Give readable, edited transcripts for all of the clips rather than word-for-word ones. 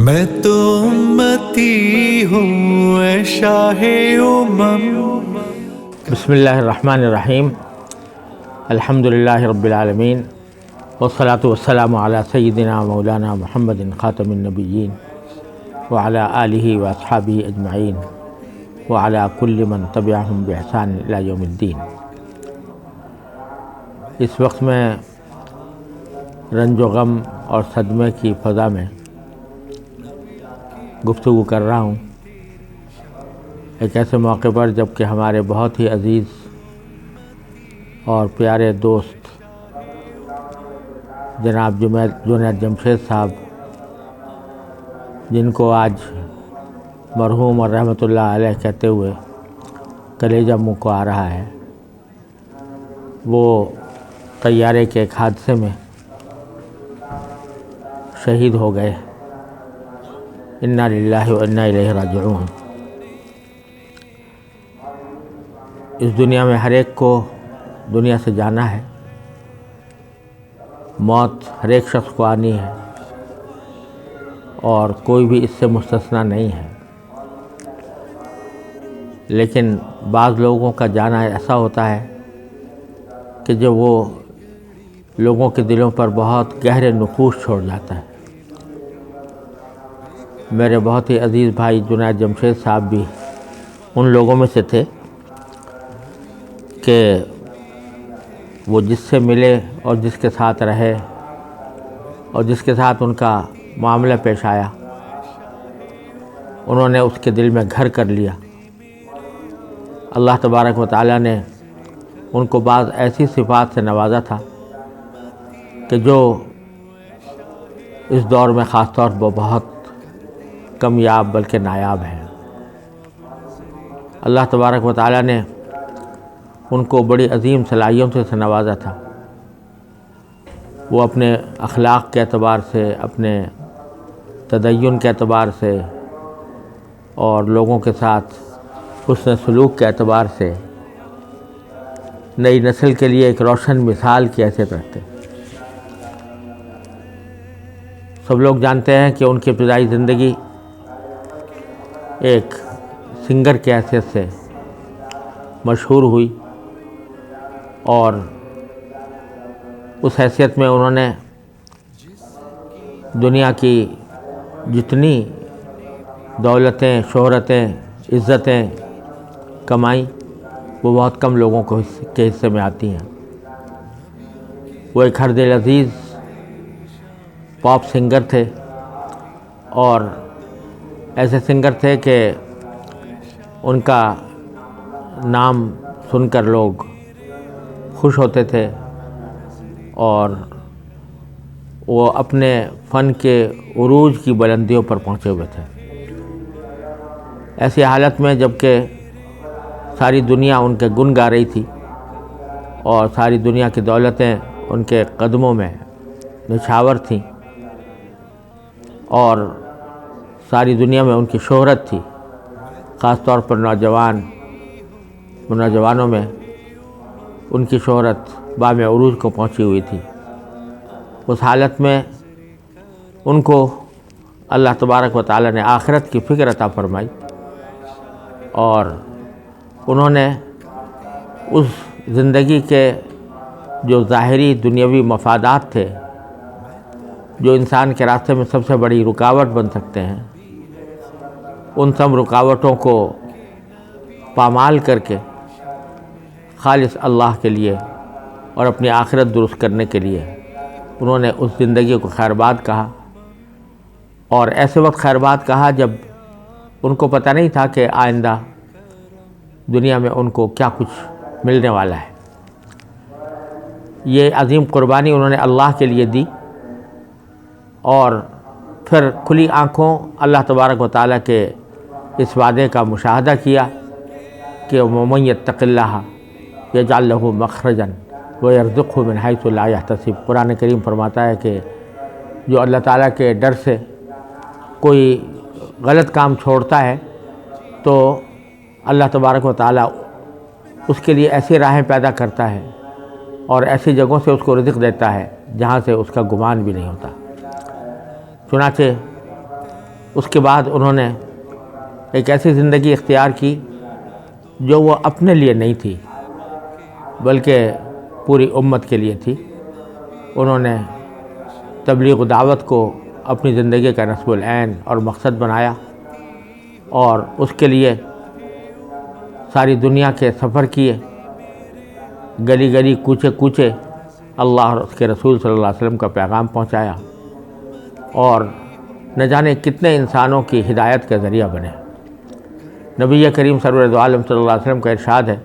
میں تو امتی ہوں اے شاہ امم۔ بسم اللہ الرحمن الرحیم، الحمدللہ رب العالمین، والصلاة والسلام علی سیدنا مولانا محمد خاتم النبیین وعلی آلہ واصحابہ اجمعین وعلی کل من تبعہم بإحسان الی یوم الدین۔ اس وقت میں رنج و غم اور صدمے کی فضا میں گفتگو کر رہا ہوں، ایک ایسے موقع پر جب کہ ہمارے بہت ہی عزیز اور پیارے دوست جناب جنید جمشید صاحب، جن کو آج مرحوم اور رحمۃ اللہ علیہ کہتے ہوئے کلیجہ منہ کو آ رہا ہے، وہ طیارے کے ایک حادثے میں شہید ہو گئے۔ انا للہ و انا الیہ راجعون۔ اس دنیا میں ہر ایک کو دنیا سے جانا ہے، موت ہر ایک شخص کو آنی ہے اور کوئی بھی اس سے مستثنیٰ نہیں ہے، لیکن بعض لوگوں کا جانا ایسا ہوتا ہے کہ جو وہ لوگوں کے دلوں پر بہت گہرے نقوش چھوڑ جاتا ہے۔ میرے بہت ہی عزیز بھائی جنید جمشید صاحب بھی ان لوگوں میں سے تھے کہ وہ جس سے ملے اور جس کے ساتھ رہے اور جس کے ساتھ ان کا معاملہ پیش آیا، انہوں نے اس کے دل میں گھر کر لیا۔ اللہ تبارک و تعالیٰ نے ان کو بعض ایسی صفات سے نوازا تھا کہ جو اس دور میں خاص طور پر بہت کمیاب بلکہ نایاب ہیں۔ اللہ تبارک و تعالیٰ نے ان کو بڑی عظیم صلاحیتوں سے نوازا تھا۔ وہ اپنے اخلاق کے اعتبار سے، اپنے تدین کے اعتبار سے اور لوگوں کے ساتھ حسن سلوک کے اعتبار سے نئی نسل کے لیے ایک روشن مثال کی حیثیت رکھتے۔ سب لوگ جانتے ہیں کہ ان کی ابتدائی زندگی ایک سنگر کی حیثیت سے مشہور ہوئی، اور اس حیثیت میں انہوں نے دنیا کی جتنی دولتیں، شہرتیں، عزتیں کمائیں، وہ بہت کم لوگوں کے حصے میں آتی ہیں۔ وہ ایک ہر دل عزیز پاپ سنگر تھے، اور ایسے سنگر تھے کہ ان کا نام سن کر لوگ خوش ہوتے تھے، اور وہ اپنے فن کے عروج کی بلندیوں پر پہنچے ہوئے تھے۔ ایسی حالت میں جب کہ ساری دنیا ان کے گن گا رہی تھی اور ساری دنیا کی دولتیں ان کے قدموں میں نچھاور تھیں اور ساری دنیا میں ان کی شہرت تھی، خاص طور پر نوجوانوں میں ان کی شہرت بام عروج کو پہنچی ہوئی تھی۔ اس حالت میں ان کو اللہ تبارک و تعالیٰ نے آخرت کی فکر عطا فرمائی، اور انہوں نے اس زندگی کے جو ظاہری دنیاوی مفادات تھے، جو انسان کے راستے میں سب سے بڑی رکاوٹ بن سکتے ہیں، ان سب رکاوٹوں کو پامال کر کے خالص اللہ کے لیے اور اپنی آخرت درست کرنے کے لیے انہوں نے اس زندگی کو خیرباد کہا۔ اور ایسے وقت خیرباد کہا جب ان کو پتہ نہیں تھا کہ آئندہ دنیا میں ان کو کیا کچھ ملنے والا ہے۔ یہ عظیم قربانی انہوں نے اللہ کے لیے دی، اور پھر کھلی آنکھوں اللہ تبارک و تعالیٰ کے اس وعدے کا مشاہدہ کیا کہ وَمَن يَتَّقِ اللَّهَ يَجْعَلْ لَهُ مَخْرَجًا وَيَرْزُقْهُ مِنْ حَيْثُ لَا يَحْتَسِبُ۔ قرآن کریم فرماتا ہے کہ جو اللہ تعالیٰ کے ڈر سے کوئی غلط کام چھوڑتا ہے تو اللہ تبارک و تعالیٰ اس کے لیے ایسی راہیں پیدا کرتا ہے اور ایسی جگہوں سے اس کو رزق دیتا ہے جہاں سے اس کا گمان بھی نہیں ہوتا۔ چنانچہ اس کے بعد انہوں نے ایک ایسی زندگی اختیار کی جو وہ اپنے لیے نہیں تھی بلکہ پوری امت کے لیے تھی۔ انہوں نے تبلیغ و دعوت کو اپنی زندگی کا نصب العین اور مقصد بنایا، اور اس کے لیے ساری دنیا کے سفر کیے، گلی گلی کوچے کوچے اللہ اور اس کے رسول صلی اللہ علیہ وسلم کا پیغام پہنچایا، اور نہ جانے کتنے انسانوں کی ہدایت کا ذریعہ بنے۔ نبی کریم سرور دو عالم صلی اللہ علیہ وسلم کا ارشاد ہے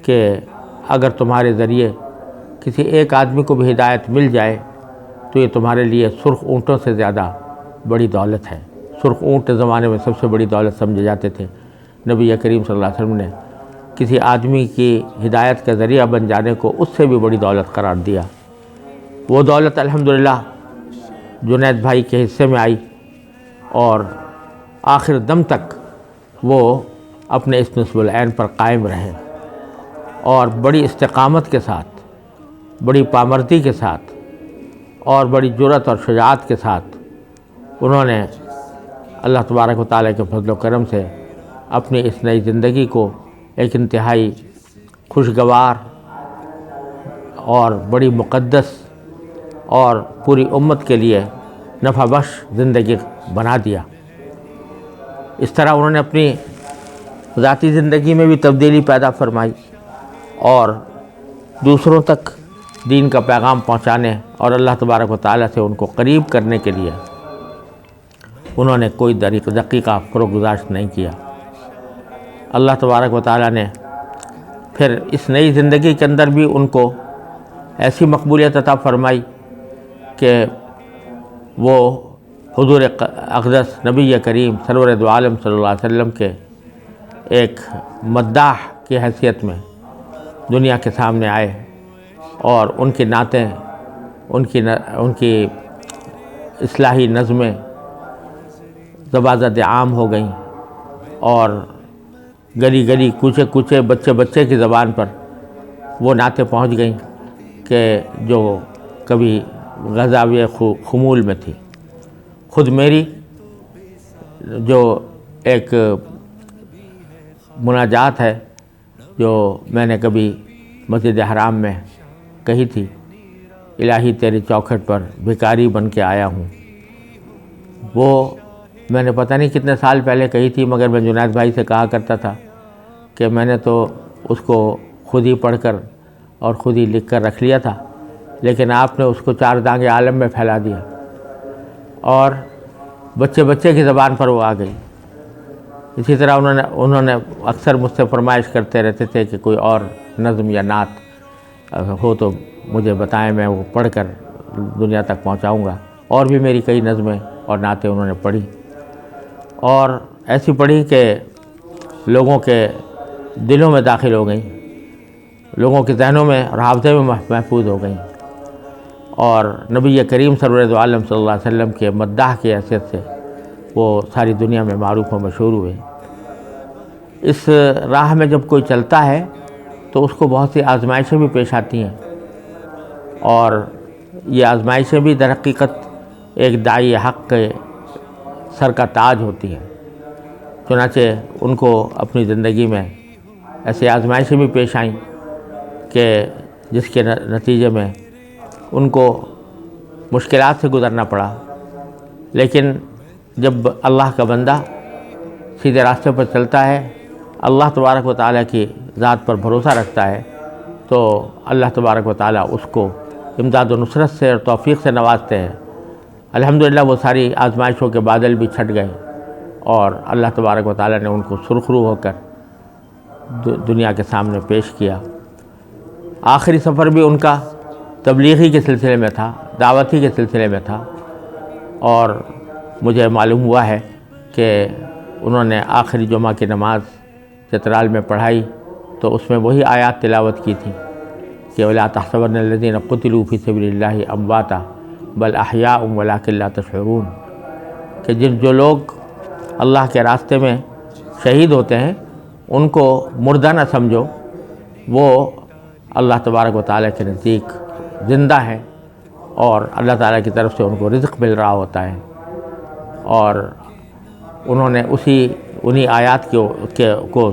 کہ اگر تمہارے ذریعے کسی ایک آدمی کو بھی ہدایت مل جائے تو یہ تمہارے لیے سرخ اونٹوں سے زیادہ بڑی دولت ہے۔ سرخ اونٹ زمانے میں سب سے بڑی دولت سمجھے جاتے تھے۔ نبی کریم صلی اللہ علیہ وسلم نے کسی آدمی کی ہدایت کا ذریعہ بن جانے کو اس سے بھی بڑی دولت قرار دیا۔ وہ دولت الحمدللہ جنید بھائی کے حصے میں آئی، اور آخر دم تک وہ اپنے اس نصب العین پر قائم رہے، اور بڑی استقامت کے ساتھ، بڑی پامردی کے ساتھ اور بڑی جرأت اور شجاعت کے ساتھ انہوں نے اللہ تبارک و تعالیٰ کے فضل و کرم سے اپنی اس نئی زندگی کو ایک انتہائی خوشگوار اور بڑی مقدس اور پوری امت کے لیے نفع بخش زندگی بنا دیا۔ اس طرح انہوں نے اپنی ذاتی زندگی میں بھی تبدیلی پیدا فرمائی، اور دوسروں تک دین کا پیغام پہنچانے اور اللہ تبارک و تعالیٰ سے ان کو قریب کرنے کے لیے انہوں نے کوئی دقیقہ فروگزاشت نہیں کیا۔ اللہ تبارک و تعالیٰ نے پھر اس نئی زندگی کے اندر بھی ان کو ایسی مقبولیت عطا فرمائی کہ وہ حضور اقدس نبی کریم سرور دو عالم صلی اللہ علیہ وسلم کے ایک مداح کی حیثیت میں دنیا کے سامنے آئے، اور ان کی نعتیں، ان کی اصلاحی نظمیں زبازد عام ہو گئیں، اور گلی گلی کوچے کوچے بچے بچے کی زبان پر وہ نعتیں پہنچ گئیں کہ جو کبھی غزاوی خمول میں تھی۔ خود میری جو ایک مناجات ہے جو میں نے کبھی مسجد حرام میں کہی تھی، الہی تیری چوکھٹ پر بھکاری بن کے آیا ہوں، وہ میں نے پتہ نہیں کتنے سال پہلے کہی تھی، مگر میں جنید بھائی سے کہا کرتا تھا کہ میں نے تو اس کو خود ہی پڑھ کر اور خود ہی لکھ کر رکھ لیا تھا، لیکن آپ نے اس کو چار دانگ عالم میں پھیلا دیا، اور بچے بچے کی زبان پر وہ آ گئی۔ اسی طرح انہوں نے اکثر مجھ سے فرمائش کرتے رہتے تھے کہ کوئی اور نظم یا نعت ہو تو مجھے بتائیں، میں وہ پڑھ کر دنیا تک پہنچاؤں گا۔ اور بھی میری کئی نظمیں اور نعتیں انہوں نے پڑھی، اور ایسی پڑھی کہ لوگوں کے دلوں میں داخل ہو گئیں، لوگوں کے ذہنوں میں اور حافظے میں محفوظ ہو گئیں، اور نبی کریم سرور دو عالم صلی اللہ علیہ وسلم کے مداح کی حیثیت سے وہ ساری دنیا میں معروف و مشہور ہوئے۔ اس راہ میں جب کوئی چلتا ہے تو اس کو بہت سی آزمائشیں بھی پیش آتی ہیں، اور یہ آزمائشیں بھی در حقیقت ایک داعی حق کے سر کا تاج ہوتی ہیں۔ چنانچہ ان کو اپنی زندگی میں ایسی آزمائشیں بھی پیش آئیں کہ جس کے نتیجے میں ان کو مشکلات سے گزرنا پڑا، لیکن جب اللہ کا بندہ سیدھے راستے پر چلتا ہے، اللہ تبارک و تعالیٰ کی ذات پر بھروسہ رکھتا ہے، تو اللہ تبارک و تعالیٰ اس کو امداد و نصرت سے اور توفیق سے نوازتے ہیں۔ الحمدللہ وہ ساری آزمائشوں کے بادل بھی چھٹ گئے، اور اللہ تبارک و تعالیٰ نے ان کو سرخرو ہو کر دنیا کے سامنے پیش کیا۔ آخری سفر بھی ان کا تبلیغی کے سلسلے میں تھا، دعوتی کے سلسلے میں تھا، اور مجھے معلوم ہوا ہے کہ انہوں نے آخری جمعہ کی نماز چترال میں پڑھائی تو اس میں وہی آیات تلاوت کی تھی کہ وَلَا تَحْسَبَنَّ الَّذِينَ قُتِلُوا فِي سَبِيلِ اللَّهِ أَمْوَاتًا بَلْ أَحْيَاءٌ وَلَٰكِن لَّا تَشْعُرُونَ، کہ جو لوگ اللہ کے راستے میں شہید ہوتے ہیں ان کو مردہ نہ سمجھو، وہ اللہ تبارک و تعالیٰ کے نزدیک زندہ ہیں، اور اللہ تعالیٰ کی طرف سے ان کو رزق مل رہا ہوتا ہے، اور انہوں نے انہی آیات کو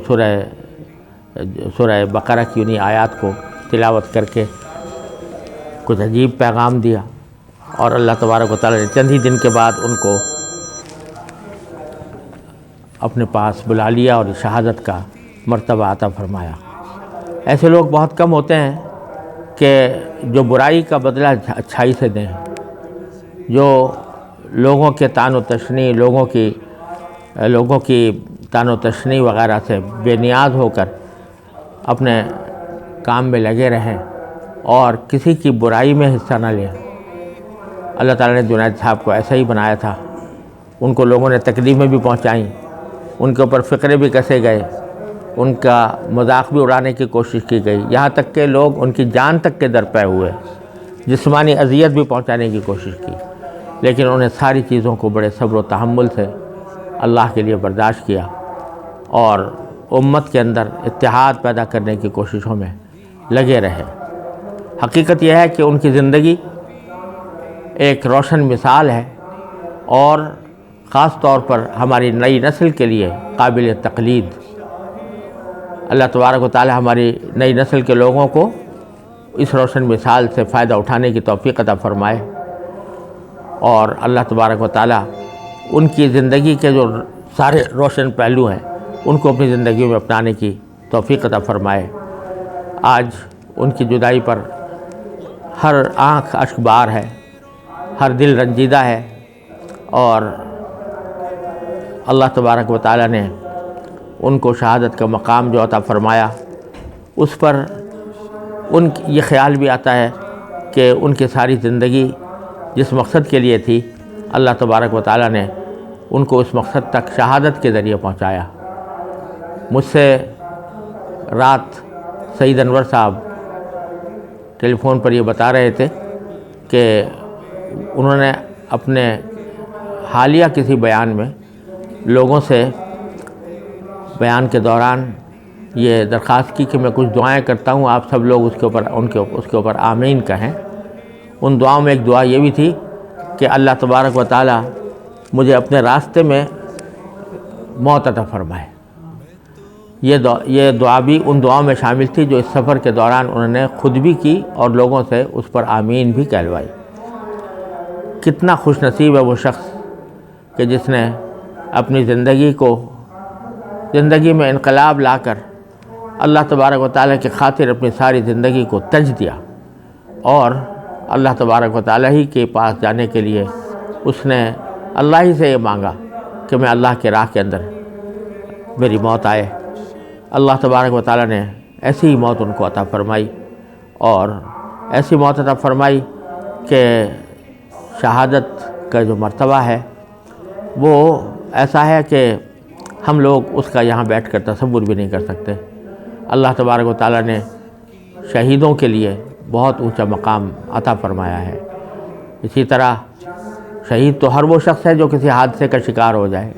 سورہ بقرہ کی انہی آیات کو تلاوت کر کے کچھ عجیب پیغام دیا، اور اللہ تبارک و تعالیٰ نے چند ہی دن کے بعد ان کو اپنے پاس بلا لیا اور شہادت کا مرتبہ عطا فرمایا۔ ایسے لوگ بہت کم ہوتے ہیں کہ جو برائی کا بدلہ اچھائی سے دیں، جو لوگوں کے طعن و تشنیع، لوگوں کی طعن و تشنیع وغیرہ سے بے نیاز ہو کر اپنے کام میں لگے رہیں اور کسی کی برائی میں حصہ نہ لیں۔ اللہ تعالیٰ نے جنید صاحب کو ایسا ہی بنایا تھا۔ ان کو لوگوں نے تکلیفیں بھی پہنچائیں، ان کے اوپر فقرے بھی کسے گئے، ان کا مذاق بھی اڑانے کی کوشش کی گئی، یہاں تک کہ لوگ ان کی جان تک کے در پے ہوئے، جسمانی اذیت بھی پہنچانے کی کوشش کی، لیکن انہیں ساری چیزوں کو بڑے صبر و تحمل سے اللہ کے لیے برداشت کیا اور امت کے اندر اتحاد پیدا کرنے کی کوششوں میں لگے رہے۔ حقیقت یہ ہے کہ ان کی زندگی ایک روشن مثال ہے اور خاص طور پر ہماری نئی نسل کے لیے قابل تقلید۔ اللہ تبارک و تعالی ہماری نئی نسل کے لوگوں کو اس روشن مثال سے فائدہ اٹھانے کی توفیق عطا فرمائے، اور اللہ تبارک و تعالی ان کی زندگی کے جو سارے روشن پہلو ہیں ان کو اپنی زندگی میں اپنانے کی توفیق عطا فرمائے۔ آج ان کی جدائی پر ہر آنکھ اشک بار ہے، ہر دل رنجیدہ ہے، اور اللہ تبارک و تعالی نے ان کو شہادت کا مقام جو عطا فرمایا، اس پر یہ خیال بھی آتا ہے کہ ان کی ساری زندگی جس مقصد کے لیے تھی، اللہ تبارک و تعالی نے ان کو اس مقصد تک شہادت کے ذریعے پہنچایا۔ مجھ سے رات سعید انور صاحب ٹیلی فون پر یہ بتا رہے تھے کہ انہوں نے اپنے حالیہ کسی بیان میں لوگوں سے بیان کے دوران یہ درخواست کی کہ میں کچھ دعائیں کرتا ہوں، آپ سب لوگ اس کے اوپر آمین کہیں۔ ان دعاؤں میں ایک دعا یہ بھی تھی کہ اللہ تبارک و تعالی مجھے اپنے راستے میں موت عطا فرمائے۔ یہ دعا بھی ان دعاؤں میں شامل تھی جو اس سفر کے دوران انہوں نے خود بھی کی اور لوگوں سے اس پر آمین بھی کہلوائی۔ کتنا خوش نصیب ہے وہ شخص کہ جس نے اپنی زندگی میں انقلاب لا کر اللہ تبارک و تعالیٰ کی خاطر اپنی ساری زندگی کو تج دیا، اور اللہ تبارک و تعالیٰ ہی کے پاس جانے کے لیے اس نے اللہ ہی سے یہ مانگا کہ میں اللہ کے راہ کے اندر میری موت آئے۔ اللہ تبارک و تعالیٰ نے ایسی ہی موت ان کو عطا فرمائی، اور ایسی موت عطا فرمائی کہ شہادت کا جو مرتبہ ہے وہ ایسا ہے کہ ہم لوگ اس کا یہاں بیٹھ کر تصور بھی نہیں کر سکتے۔ اللہ تبارک و تعالیٰ نے شہیدوں کے لیے بہت اونچا مقام عطا فرمایا ہے۔ اسی طرح شہید تو ہر وہ شخص ہے جو کسی حادثے کا شکار ہو جائے،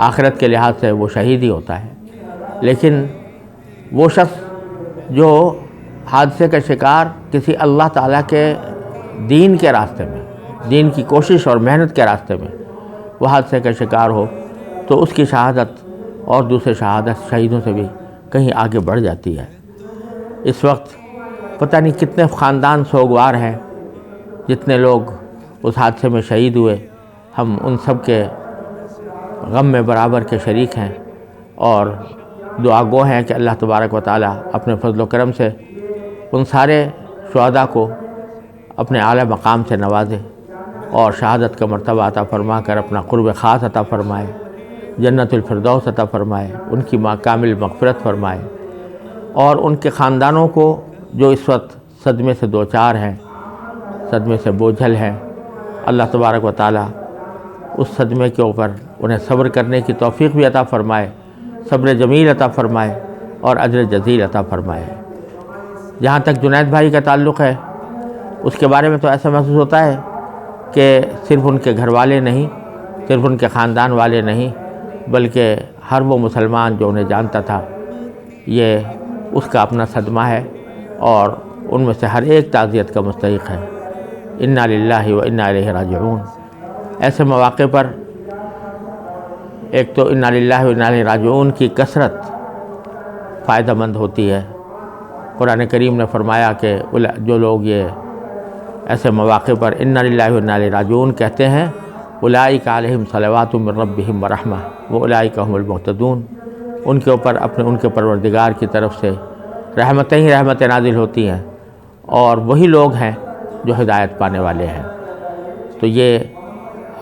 آخرت کے لحاظ سے وہ شہید ہی ہوتا ہے، لیکن وہ شخص جو حادثے کا شکار کسی اللہ تعالیٰ کے دین کے راستے میں، دین کی کوشش اور محنت کے راستے میں وہ حادثے کا شکار ہو، تو اس کی شہادت اور دوسرے شہیدوں سے بھی کہیں آگے بڑھ جاتی ہے۔ اس وقت پتہ نہیں کتنے خاندان سوگوار ہیں، جتنے لوگ اس حادثے میں شہید ہوئے، ہم ان سب کے غم میں برابر کے شریک ہیں، اور دعا گو ہیں کہ اللہ تبارک و تعالیٰ اپنے فضل و کرم سے ان سارے شہداء کو اپنے اعلیٰ مقام سے نوازے اور شہادت کا مرتبہ عطا فرما کر اپنا قرب خاص عطا فرمائے، جنت الفردوس عطا فرمائے، ان کی کامل مغفرت فرمائے، اور ان کے خاندانوں کو جو اس وقت صدمے سے دوچار ہیں، صدمے سے بوجھل ہیں، اللہ تبارک و تعالیٰ اس صدمے کے اوپر انہیں صبر کرنے کی توفیق بھی عطا فرمائے، صبر جمیل عطا فرمائے اور اجر جزیل عطا فرمائے۔ جہاں تک جنید بھائی کا تعلق ہے، اس کے بارے میں تو ایسا محسوس ہوتا ہے کہ صرف ان کے گھر والے نہیں، صرف ان کے خاندان والے نہیں، بلکہ ہر وہ مسلمان جو انہیں جانتا تھا، یہ اس کا اپنا صدمہ ہے، اور ان میں سے ہر ایک تعزیت کا مستحق ہے۔ انا للہ و انا الیہ راجعون۔ ایسے مواقع پر ایک تو انا للہ و انا الیہ راجعون کی کثرت فائدہ مند ہوتی ہے۔ قرآن کریم نے فرمایا کہ جو لوگ یہ ایسے مواقع پر انا للہ و انا الیہ راجعون کہتے ہیں اولئک علیہم صلوات من ربہم ورحمہ واولئک هم المہتدون، ان کے اوپر ان کے پروردگار کی طرف سے رحمتیں ہی رحمتیں نازل ہوتی ہیں، اور وہی لوگ ہیں جو ہدایت پانے والے ہیں۔ تو یہ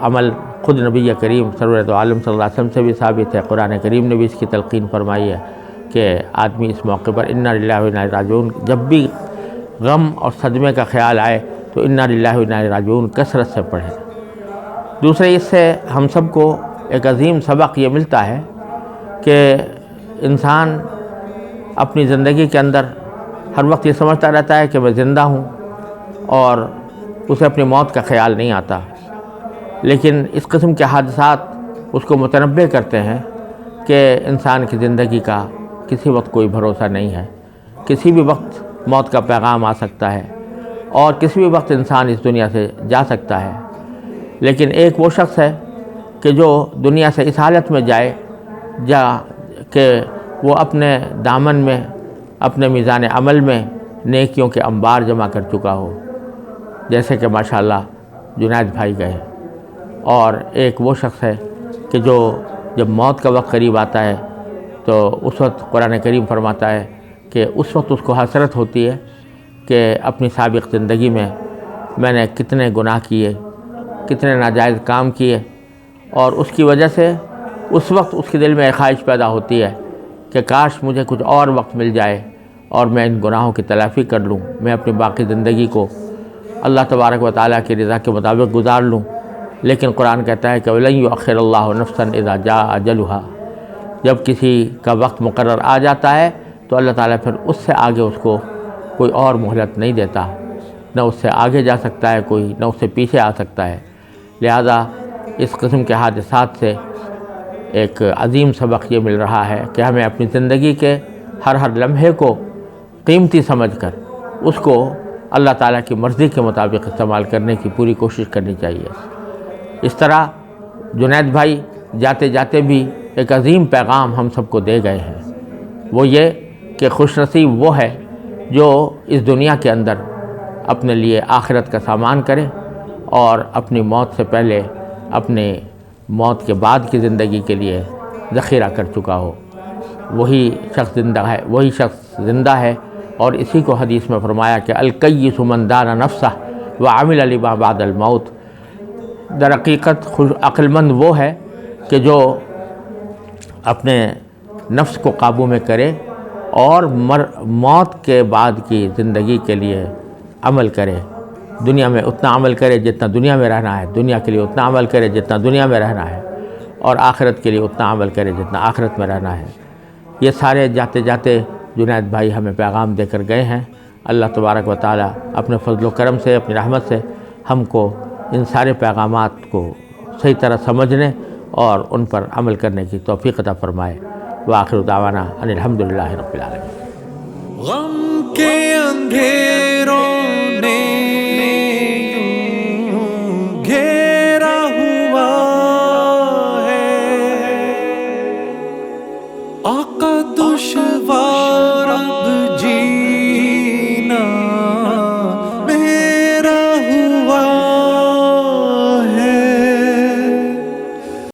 عمل خود نبی کریم سرورت عالم صلی اللہ علیہ وسلم سے بھی ثابت ہے، قرآن کریم نے بھی اس کی تلقین فرمائی ہے کہ آدمی اس موقع پر انا للہ و انا الیہ راجعون، جب بھی غم اور صدمے کا خیال آئے تو انا للہ و انا الیہ راجعون کثرت سے پڑھیں۔ دوسرے، اس سے ہم سب کو ایک عظیم سبق یہ ملتا ہے کہ انسان اپنی زندگی کے اندر ہر وقت یہ سمجھتا رہتا ہے کہ میں زندہ ہوں اور اسے اپنی موت کا خیال نہیں آتا، لیکن اس قسم کے حادثات اس کو متنبہ کرتے ہیں کہ انسان کی زندگی کا کسی وقت کوئی بھروسہ نہیں ہے، کسی بھی وقت موت کا پیغام آ سکتا ہے اور کسی بھی وقت انسان اس دنیا سے جا سکتا ہے۔ لیکن ایک وہ شخص ہے کہ جو دنیا سے اس حالت میں جائے کہ وہ اپنے دامن میں، اپنے میزان عمل میں نیکیوں کے انبار جمع کر چکا ہو، جیسے کہ ماشاءاللہ جنید بھائی گئے۔ اور ایک وہ شخص ہے کہ جو جب موت کا وقت قریب آتا ہے تو اس وقت قرآن کریم فرماتا ہے کہ اس وقت اس کو حسرت ہوتی ہے کہ اپنی سابق زندگی میں نے کتنے گناہ کیے، کتنے ناجائز کام کیے، اور اس کی وجہ سے اس وقت اس کے دل میں ایک خواہش پیدا ہوتی ہے کہ کاش مجھے کچھ اور وقت مل جائے اور میں ان گناہوں کی تلافی کر لوں، میں اپنی باقی زندگی کو اللہ تبارک و تعالیٰ کی رضا کے مطابق گزار لوں۔ لیکن قرآن کہتا ہے کہ وَلَن يُؤَخِّرَ اللَّهُ نَفْسًا إِذَا جَاءَ أَجَلُهَا، جب کسی کا وقت مقرر آ جاتا ہے تو اللہ تعالیٰ پھر اس سے آگے اس کو کوئی اور مہلت نہیں دیتا، نہ اس سے آگے جا سکتا ہے کوئی، نہ اس سے پیچھے آ سکتا ہے۔ لہذا اس قسم کے حادثات سے ایک عظیم سبق یہ مل رہا ہے کہ ہمیں اپنی زندگی کے ہر لمحے کو قیمتی سمجھ کر اس کو اللہ تعالیٰ کی مرضی کے مطابق استعمال کرنے کی پوری کوشش کرنی چاہیے۔ اس طرح جنید بھائی جاتے جاتے بھی ایک عظیم پیغام ہم سب کو دے گئے ہیں، وہ یہ کہ خوش نصیب وہ ہے جو اس دنیا کے اندر اپنے لیے آخرت کا سامان کرے اور اپنی موت سے پہلے اپنے موت کے بعد کی زندگی کے لیے ذخیرہ کر چکا ہو۔ وہی شخص زندہ ہے، اور اسی کو حدیث میں فرمایا کہ الکیس من دان نفسہ وعمل لما بعد الموت، در حقیقت عقل مند وہ ہے کہ جو اپنے نفس کو قابو میں کرے اور موت کے بعد کی زندگی کے لیے عمل کرے۔ دنیا میں اتنا عمل کرے جتنا دنیا میں رہنا ہے، دنیا کے لیے اتنا عمل کرے جتنا دنیا میں رہنا ہے، اور آخرت کے لیے اتنا عمل کرے جتنا آخرت میں رہنا ہے۔ یہ سارے جاتے جاتے جنید بھائی ہمیں پیغام دے کر گئے ہیں۔ اللہ تبارک و تعالیٰ اپنے فضل و کرم سے، اپنی رحمت سے ہم کو ان سارے پیغامات کو صحیح طرح سمجھنے اور ان پر عمل کرنے کی توفیق عطا فرمائے۔ وآخر دعوانا ان الحمدللہ رب العالمین۔ غم کے اندھیروں نے